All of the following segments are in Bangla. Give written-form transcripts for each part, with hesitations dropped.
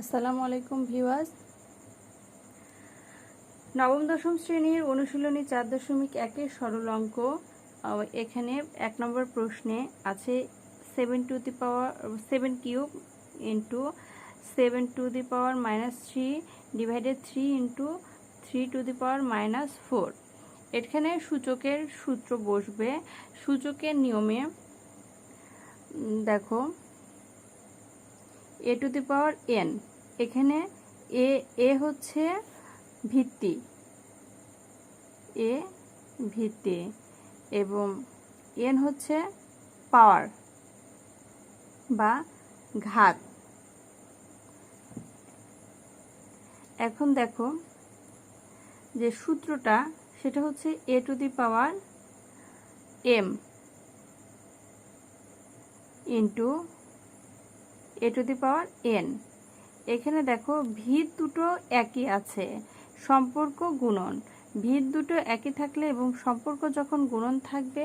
আসসালামু আলাইকুম ভিউয়ার্স। নবম দশম শ্রেণীর অনুশীলনী 4.1 সরল অঙ্ক। এখানে 1 নম্বর প্রশ্নে আছে 7 কিউব ইন্টু 7⁻³ ডিভাইডেড 3 ইন্টু 3⁻⁻4। এখানে সূচকের সূত্র বসবে। সূচকের নিয়মে দেখো a⁴n, এখানে এ হচ্ছে ভিত্তি, এ ভিত্তি এবং এন হচ্ছে পাওয়ার বা ঘাত। এখন দেখো যে সূত্রটা সেটা হচ্ছে a⁴m ইন্টু a⁴n। এখানে দেখো ভিত দুটো একই আছে, সম্পর্ক গুণন। ভিত দুটো একই থাকলে এবং সম্পর্ক যখন গুণন থাকবে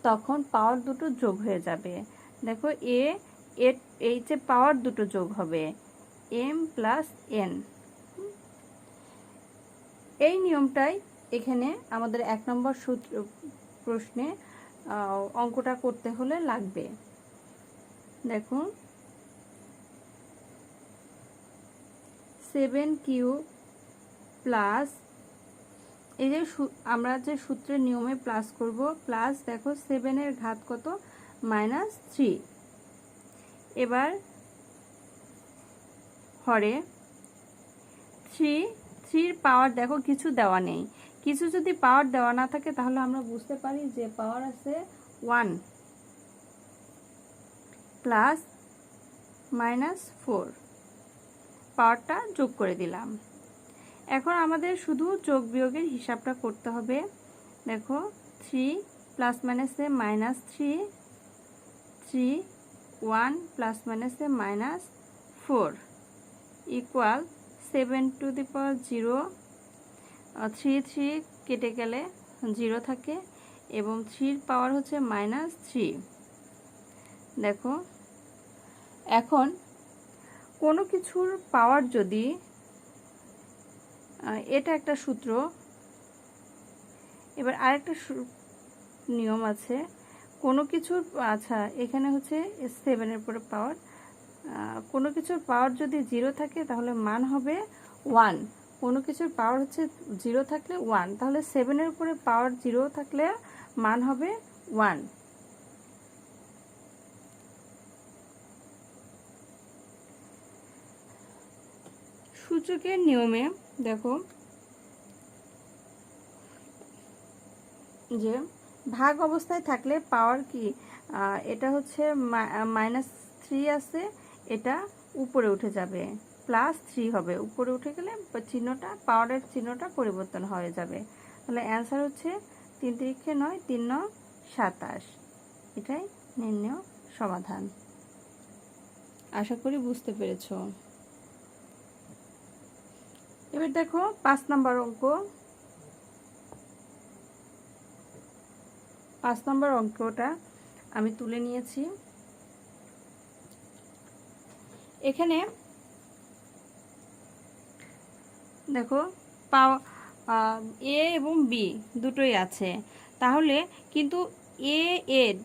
তখন পাওয়ার দুটো যোগ হয়ে যাবে। দেখো এই যে পাওয়ার দুটো যোগ হবে m প্লাস n। এই নিয়মটাই এখানে আমাদের 1 নম্বর সূত্র প্রশ্নে অঙ্কটা করতে হলে লাগবে। দেখো 7 কিউব প্লাস, এই যে আমরা যে সূত্রের নিয়মে প্লাস করব, প্লাস দেখো 7 এর ঘাত কত, -3। এবার হরে 3 পাওয়ার দেখো কিছু দেওয়া নেই। কিছু যদি পাওয়ার দেওয়া না থাকে তাহলে আমরা বুঝতে পারি যে পাওয়ার আছে 1 প্লাস -4, পাওয়ারটা যোগ করে দিলাম। এখন আমাদের শুধু যোগ বিয়োগের হিসাবটা করতে হবে। দেখো 3 প্লাস মাইনাসে -3, 3 1 প্লাস মাইনাসে -4 ইকুয়াল 7⁻0। 3 কেটে গেলে 0 থাকে এবং 3 পাওয়ার হচ্ছে -3। দেখো এখন কোনো কিছুর পাওয়ার যদি, এটা একটা সূত্র। এবার আরেকটা নিয়ম আছে কোনো কিছুর, আচ্ছা এখানে হচ্ছে 7 এর পরে পাওয়ার, কোনো কিছুর পাওয়ার যদি 0 থাকে তাহলে মান হবে 1। কোনো কিছুর পাওয়ার হচ্ছে 0 থাকলে 1, তাহলে 7 এর উপরে পাওয়ার 0 থাকলে মান হবে 1। সূচকের নিয়মে দেখো যে ভাগ অবস্থায় থাকলে পাওয়ার কি, এটা হচ্ছে -3 আছে, এটা উপরে উঠে যাবে, +3 হবে। উপরে উঠে গেলে চিহ্নটা, পাওয়ারের চিহ্নটা পরিবর্তন হয়ে যাবে। তাহলে অ্যান্সার হচ্ছে 3 × 9 3 × 27। এটাই নির্ণয় সমাধান। আশা করি বুঝতে পেরেছ। এবার দেখো 5 নম্বর অঙ্ক। 5 নম্বর অঙ্কটা আমি তুলে নিয়েছি। এখানে দেখো এ এবং বি দুটোই আছে, তাহলে কিন্তু এ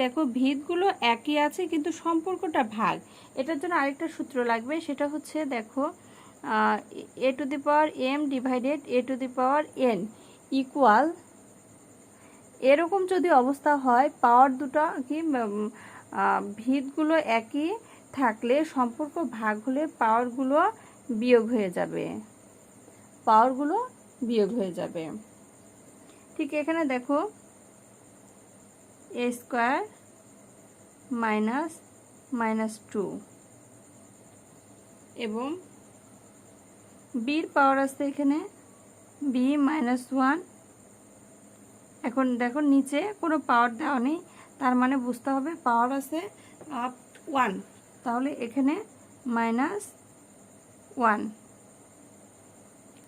দেখো ভিতগুলো একই আছে কিন্তু সম্পর্কটা ভাগ। এটার জন্য আরেকটা সূত্র লাগবে, সেটা হচ্ছে দেখো a⁴m ডিভাইডেড a⁴n ইকুয়াল, এরকম যদি অবস্থা হয় পাওয়ার দুটো কি ভিতগুলো একই থাকলে সম্পর্ক ভাগ হলে পাওয়ারগুলো বিয়োগ হয়ে যাবে, পাওয়ারগুলো বিয়োগ হয়ে যাবে। ঠিক এখানে দেখো a² -2 এবং বির পাওয়ার আছে এখানে b -1। এখন দেখো নিচে কোনো পাওয়ার দেওয়া নেই, তার মানে বুঝতে হবে পাওয়ার আছে 1, তাহলে এখানে -1,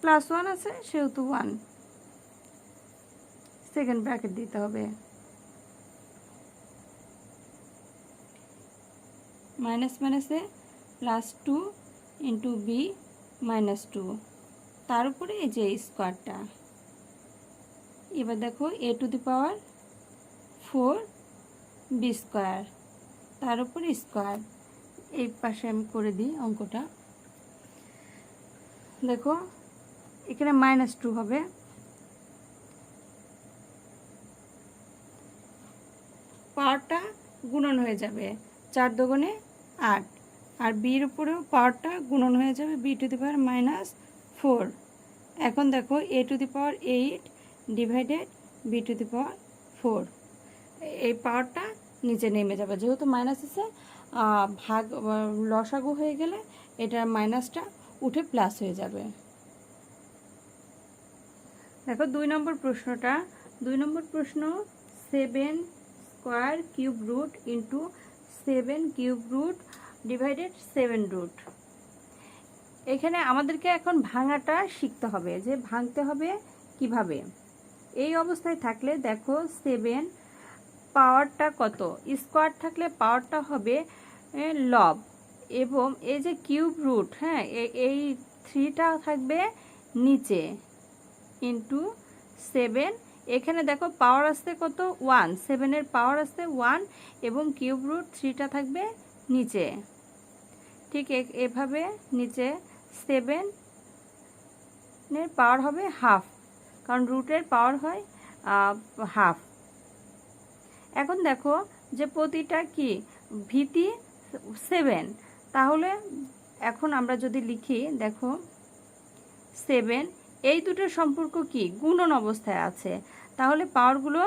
+1 আছে সেহেতু 1, সেকেন্ড ব্র্যাকেট দিতে হবে। মাইনাস মাইনাসে +2 ইন্টু বি মাইনাস 2, তার উপরে এই যে স্কোয়ারটা। এবার দেখো a to the power 4 b square, তার উপরে স্কোয়ার। এই পাশে আমি করে দিই অঙ্কটা। দেখো এখানে মাইনাস 2 হবে, পাওয়ারটা গুণন হয়ে যাবে, 4 দুগুণে 8, আর বির উপরেও পাওয়ারটা গুণন হয়ে যাবে, b to the power minus 4। এখন দেখো a to the power 8 divided b to the power 4, এই পাওয়ারটা নিচে নেমে যাবে, যেহেতু মাইনাস আছে ভাগ লসাগু হয়ে গেলে এটার মাইনাসটা উঠে প্লাস হয়ে যাবে। দেখো 2 নম্বর প্রশ্নটা। 2 নম্বর প্রশ্ন 7 square cube root into 7 cube root divided 7 root. এখানে আমাদেরকে এখন ভাঙাটা শিখতে হবে, যে ভাঙতে হবে কিভাবে। এই অবস্থায় থাকলে দেখো 7 পাওয়ারটা কত, স্কোয়ার থাকলে পাওয়ারটা হবে লব, এবং এই যে কিউব রুট, হ্যাঁ এই 3টা থাকবে নিচে, ইন্টু 7। এখানে দেখো পাওয়ার আসছে কত 1, 7-এর পাওয়ার আসছে 1, এবং কিউব রুট 3টা থাকবে নিচে। ঠিক এভাবে নিচে 7-এর পাওয়ার হবে হাফ, কারণ রুটের পাওয়ার হয় হাফ। এখন দেখো যে প্রতিটা কি ভিটি 7, তাহলে এখন আমরা যদি লিখি, দেখো 7 এই দুটোর সম্পর্ক কি গুণন অবস্থায় আছে, তাহলে পাওয়ারগুলো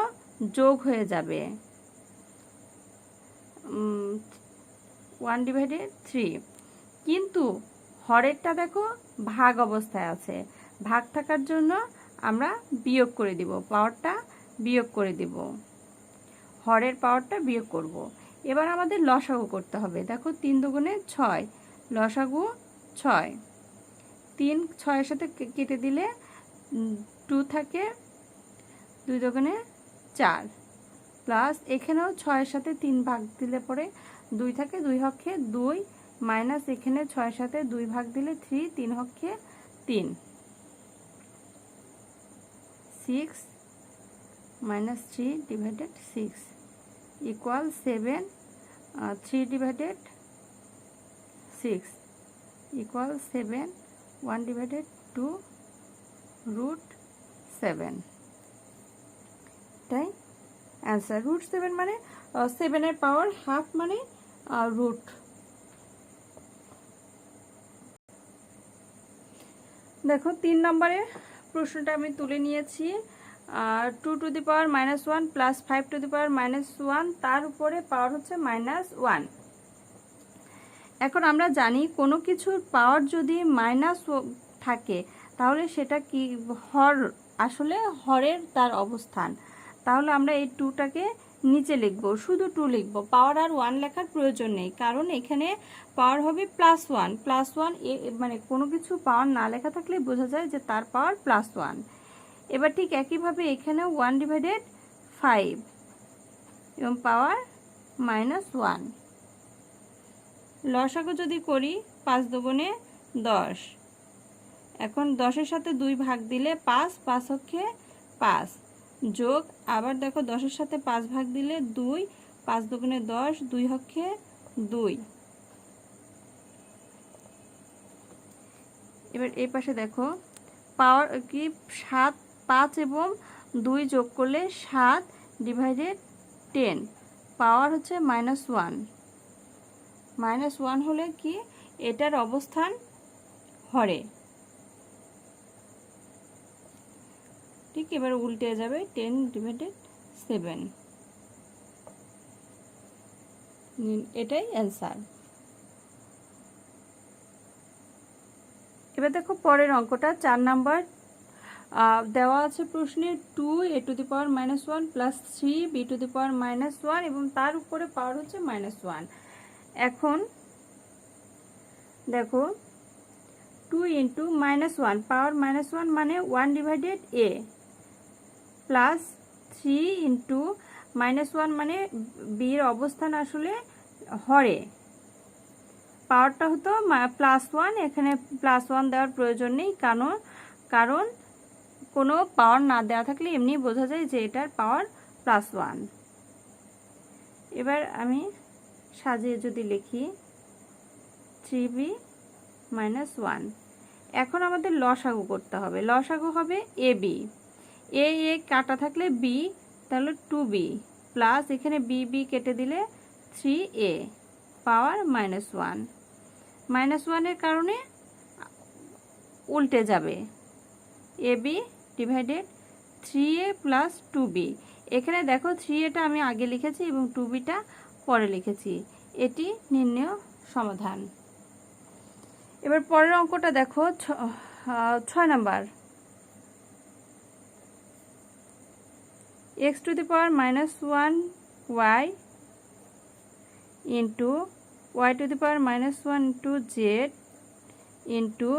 যোগ হয়ে যাবে, 1/3। কিন্তু হরেরটা দেখো ভাগ অবস্থায় আছে, ভাগ থাকার জন্য আমরা বিয়োগ করে দিব, পাওয়ারটা বিয়োগ করে দিব, হরের পাওয়ারটা বিয়োগ করব। এবার আমাদের লসাগু করতে হবে। দেখো 3 দুগুণে 6, লসাগু 6, 3 6-এর সাথে কেটে দিলে 2 থাকে, 2 দুগুণে 4, প্লাস এখানেও 6-এর সাথে 3 ভাগ দিলে পরে 2 থাকে, 2 হক্ষে 2, মাইনাস এখানে 6-এর সাথে 2 ভাগ দিলে 3, 3 হক্ষে 3, 6 minus 3 divided 6 equal 7, 3 divided 6 equal 7, 1 divided 2 root 7। তাই অ্যান্সার রুট 7 মানে 7-এর পাওয়ার হাফ মানে রুট। দেখো 3 নম্বরে প্রশ্নটা আমি তুলে নিয়েছি, 2 to the power -1 plus 5 to the power -1, তার উপরে পাওয়ার হচ্ছে -1। এখন আমরা জানি কোনো কিছুর পাওয়ার যদি মাইনাস থাকে তাহলে সেটা কি হর, আসলে হরের তার অবস্থান। তাহলে আমরা এই 2টাকে নিচে লিখব, শুধু 2 লিখব, পাওয়ার আর 1 লেখার প্রয়োজন নেই, কারণ এখানে পাওয়ার হবে +1, মানে কোনো কিছু পাওয়ার না লেখা থাকলে বোঝা যায় যে তার পাওয়ার +1। এবার ঠিক একইভাবে এখানেও 1/5 এবং পাওয়ার -1। লসাগু যদি করি 5 দুগুণে 10, এখন 10-এর সাথে 2 ভাগ দিলে 5, 5 হচ্ছে 5, যোগ আবার দেখো 10-এর সাথে 5 ভাগ দিলে 2, 5 দুগুণে 10, 2 হচ্ছে 2। এবার এই পাশে দেখো পাওয়ার কি 7, 5 এবং 2 যোগ করলে 7 ডিভাইডেড 10, পাওয়ার হচ্ছে -1। -1 হলে কি এটার অবস্থান হরে, ঠিক এবার উল্টে যাবে, 10 ডিভাইডেড 7, এটাই অ্যান্সার। এবার দেখো পরের অঙ্কটা 4 নাম্বার। দেওয়া আছে প্রশ্নে 2 a to the power -1 plus 3 b to the power -1 এবং তার উপরে পাওয়ার হচ্ছে -1। এখন দেখো 2 ইন্টু -1, পাওয়ার -1 মানে 1 ডিভাইডেড a, প্লাস 3 ইন্টু -1 মানে b এর অবস্থান আসলে হরে, পাওয়ারটা হতো +1, এখানে +1 দেওয়ার প্রয়োজন নেই, কারণ কোনো পাওয়ার না দেওয়া থাকলে এমনি বোঝা যায় যে এটার পাওয়ার +1। এবার আমি সাজিয়ে যদি লিখি 3b - 1। এখন আমাদের লসাগু করতে হবে। লসাগু হবে ab, এ কাটা থাকলে b, তাহলে 2b প্লাস এখানে b কেটে দিলে 3a পাওয়ার -1। -1 কারণে উল্টে যাবে, ab divided 3a plus 2b। এখানে দেখো 3aটা আমি আগে লিখেছি এবং 2bটা পরে লিখেছি। এটি নির্ণেয় সমাধান। এবার পরের অঙ্কটা দেখো 6 number. x⁻⁻1y into y⁻⁻1 into z into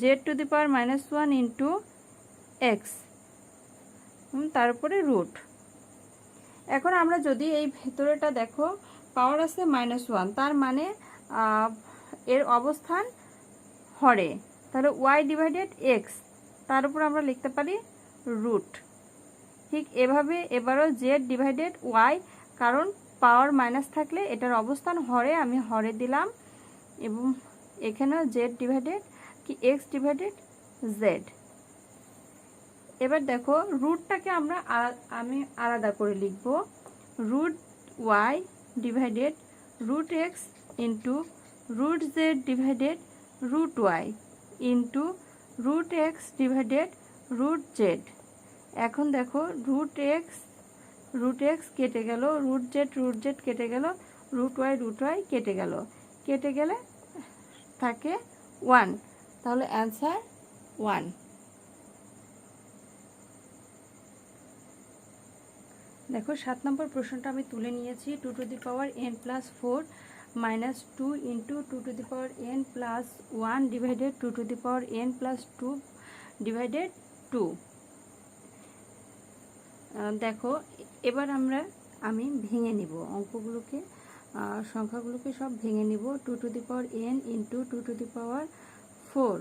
z⁻⁻1 into x, তার উপরে রুট। এখন আমরা যদি এই ভেতরেটা দেখো পাওয়ার আছে -1, তার মানে এর অবস্থান হরে, তাহলে y ডিভাইডেড এক্স, তার উপর আমরা লিখতে পারি রুট। ঠিক এভাবে এবারও z ডিভাইডেড y, কারণ পাওয়ার মাইনাস থাকলে এটার অবস্থান হরে, আমি হরে দিলাম, এবং এখানেও z ডিভাইডেড কি x ডিভাইডেড z। এবার দেখো রুটটাকে আমি আলাদা করে লিখব, root y divided root x into root z divided root y into root x divided root z. এখন দেখো রুট এক্স কেটে গেল, রুট জেড কেটে গেল, রুট ওয়াই কেটে গেলে থাকে 1, তাহলে অ্যান্সার 1। দেখো 7 নম্বর প্রশ্নটা আমি তুলে নিয়েছি। 2n+4 - 2 into 2n+1 divided 2n+2 divided 2। দেখো এবার আমি ভেঙে নিব অঙ্কগুলোকে, সংখ্যাগুলোকে সব ভেঙে নিব। 2n ইন্টু 2n4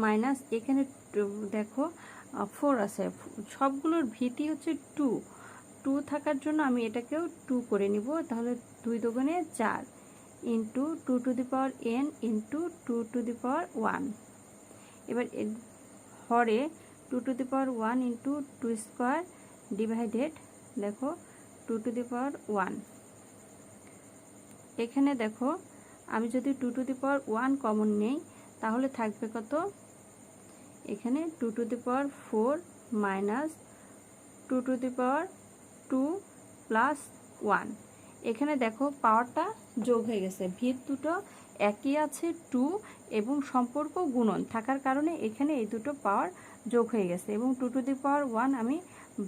মাইনাস, এখানে দেখো 4 আছে, সবগুলোর ভিত্তি হচ্ছে 2 থাকার জন্য আমি এটাকেও 2 করে নিব, তাহলে 2 দুগুণে 4 ইন্টু 2n ইন্টু 2n। এবার হরে 2n ইন্টু 2 স্কোয়ার ডিভাইডেড দেখো 2n। এখানে দেখো আমি যদি 2n কমন নেই তাহলে থাকবে কত, এখানে 2n4 মাইনাস 2n2 প্লাস 1। এখানে দেখো পাওয়ারটা যোগ হয়ে গেছে, ভিত দুটো একই আছে 2 এবং সম্পর্ক গুণন থাকার কারণে এখানে এই দুটো পাওয়ার যোগ হয়ে গেছে, এবং 2n আমি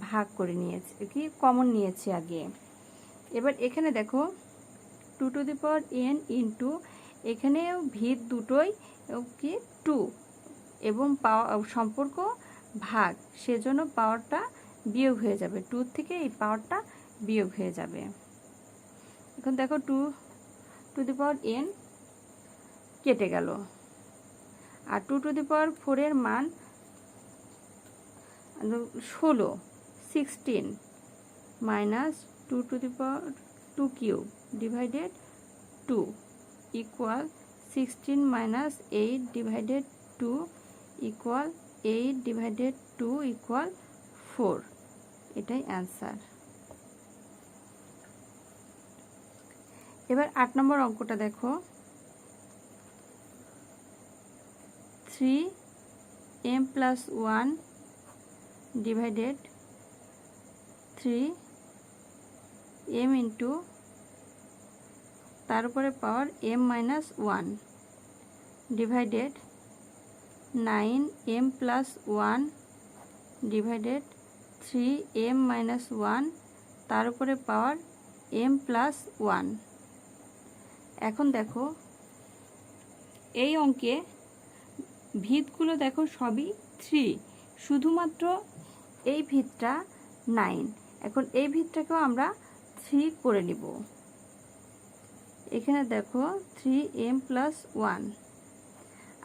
ভাগ করে নিয়েছি, কি কমন নিয়েছি আগে। এবার এখানে দেখো 2n ইন্টু, এখানে ভিত দুটোই কি 2 এবং সম্পর্ক ভাগ, সেজন্য পাওয়ারটা বিয়োগ হয়ে যাবে, 2 থেকে এই পাওয়ারটা বিয়োগ হয়ে যাবে। এখন দেখো 2n কেটে গেল, আর 2n4 এর মান 16 minus 2 cube divided 2 equal 16 minus 8 divided 2 equal 8 divided 2 equal 4। এটাই অ্যান্সার। এবার 8 নম্বর অঙ্কটা দেখো, 3m+1 ডিভাইডেড 3m ইন্টু তার উপরে পাওয়ার m-1 divided 9m+1 divided 3m-1 তার উপরে পাওয়ার m+1। এখন দেখো এই অঙ্কে ভিতগুলো দেখো সবই 3, শুধুমাত্র এই ভিতটা 9। এখন এই ভিতটাকেও আমরা 3 করে নিব। এখানে দেখো 3m+1,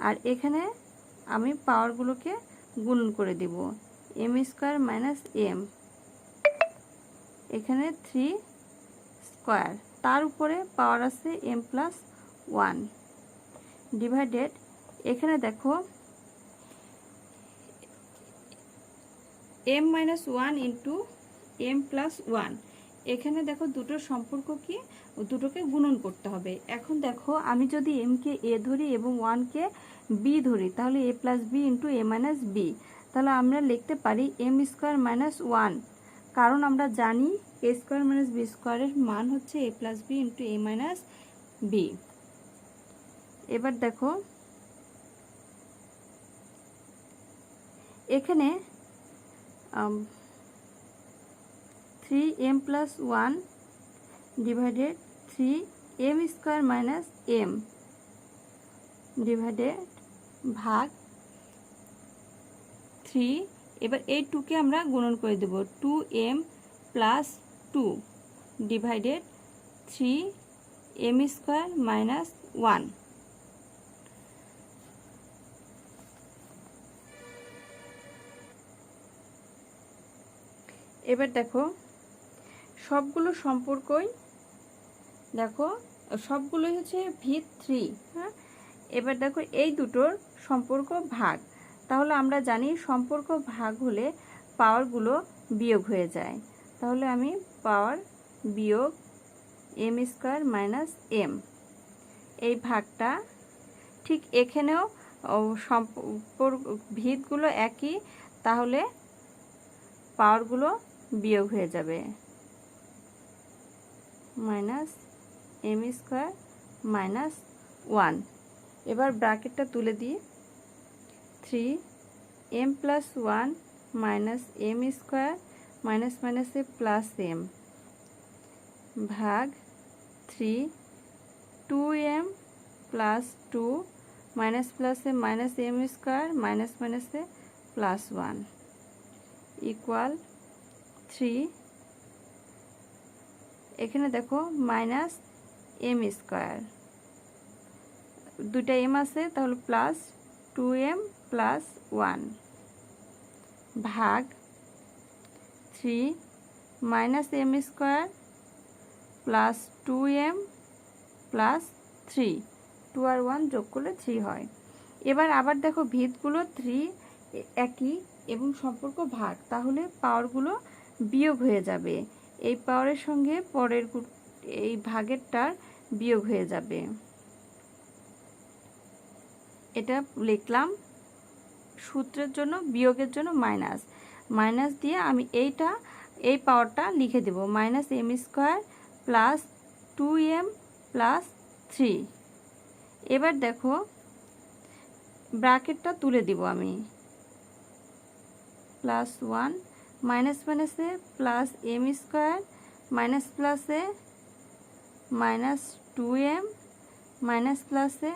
আর এখানে আমি পাওয়ারগুলোকে গুণন করে দিব, m² - m, এখানে 3² তার উপরে পাওয়ার আছে m+1 ডিভাইডেড, এখানে দেখো m-1 ইন্টু m+1, এখানে দেখো দুটোর সম্পর্ক কি, দুটোকে গুণন করতে হবে। এখন দেখো আমি যদি m কে a ধরি এবং 1 কে b ধরি, তাহলে a+b ইন্টু a-b, তাহলে আমরা লিখতে পারি m² - 1, কারণ আমরা জানি a² - b² এর মান হচ্ছে a+b ইন্টু a-b। এবার দেখো এখানে 3m+1 divided 3m² - m divided ভাগ 3, এবার এই 2কে আমরা গুণন করে দেব, 2m+2 ডিভাইডেড 3m² - 1। এবার দেখো সবগুলো সম্পর্কই দেখো সবগুলোই হচ্ছে v3। হ্যাঁ, এবার দেখো এই দুটোর সম্পর্ক ভাগ, তাহলে আমরা জানি সম্পর্ক ভাগ হলে পাওয়ারগুলো বিয়োগ হয়ে যায়, তাহলে আমি পাওয়ার বিয়োগ m² - m, এই ভাগটা ঠিক এখানেও সম্পর্ক ভিতগুলো একই, তাহলে পাওয়ারগুলো বিয়োগ হয়ে যাবে, -m² - 1। এবার ব্র্যাকেটটা তুলে দিই, 3m+1 - m² মাইনাস মাইনাসে প্লাস m ভাগ 3 2m+2 মাইনাস প্লাসে মাইনাস m² মাইনাস মাইনাসে +1 ইকুয়াল 3। এখানে দেখো মাইনাস m², দুইটা m আছে, তাহলে প্লাস 2m+1 ভাগ 3 minus m² plus 2m plus 3, 2 আর 1 যোগ করলে 3 হয়। এবার আবার দেখো ভিতগুলো 3 একই এবং সম্পর্ক ভাগ, তাহলে পাওয়ারগুলো বিয়োগ হয়ে যাবে, এই পাওয়ারের সঙ্গে পরের এই ভাগেরটার বিয়োগ হয়ে যাবে। এটা লিখলাম সূত্রের জন্য, বিয়োগের জন্য মাইনাস, মাইনাস দিয়ে আমি এই পাওয়ারটা লিখে দেব, -m² প্লাস 2m প্লাস 3। এবার দেখো ব্র্যাকেটটা তুলে দিব আমি, +1 মাইনাস মাইনাসে প্লাস m² মাইনাস প্লাসে মাইনাস 2m মাইনাস প্লাসে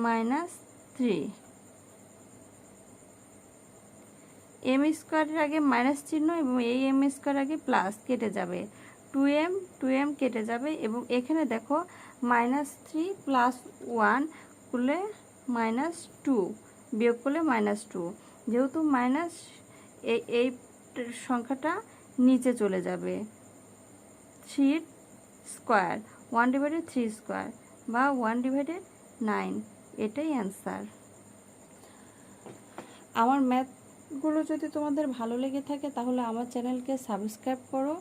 -3, m² এর আগে মাইনাস চিহ্ন এবং এই m² আগে প্লাস কেটে যাবে, 2m কেটে যাবে, এবং এখানে দেখো -3 + 1 করলে -2 বিয়োগ করলে -2, যেহেতু মাইনাস এই সংখ্যাটা নিচে চলে যাবে, 3² 1/3² বা 1/9, এটাই অ্যান্সার। আমার ম্যাথগুলো যদি তোমাদের ভালো লেগে থাকে তাহলে আমার চ্যানেলকে সাবস্ক্রাইব করো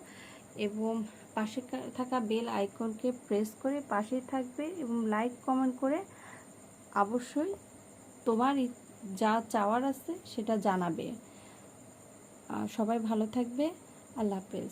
এবং পাশে থাকা বেল আইকনকে প্রেস করে পাশেই থাকবে এবং লাইক কমেন্ট করে অবশ্যই তোমার যা চাওয়ার আছে সেটা জানাবে। সবাই ভালো থাকবে, আল্লাহ হাফেজ।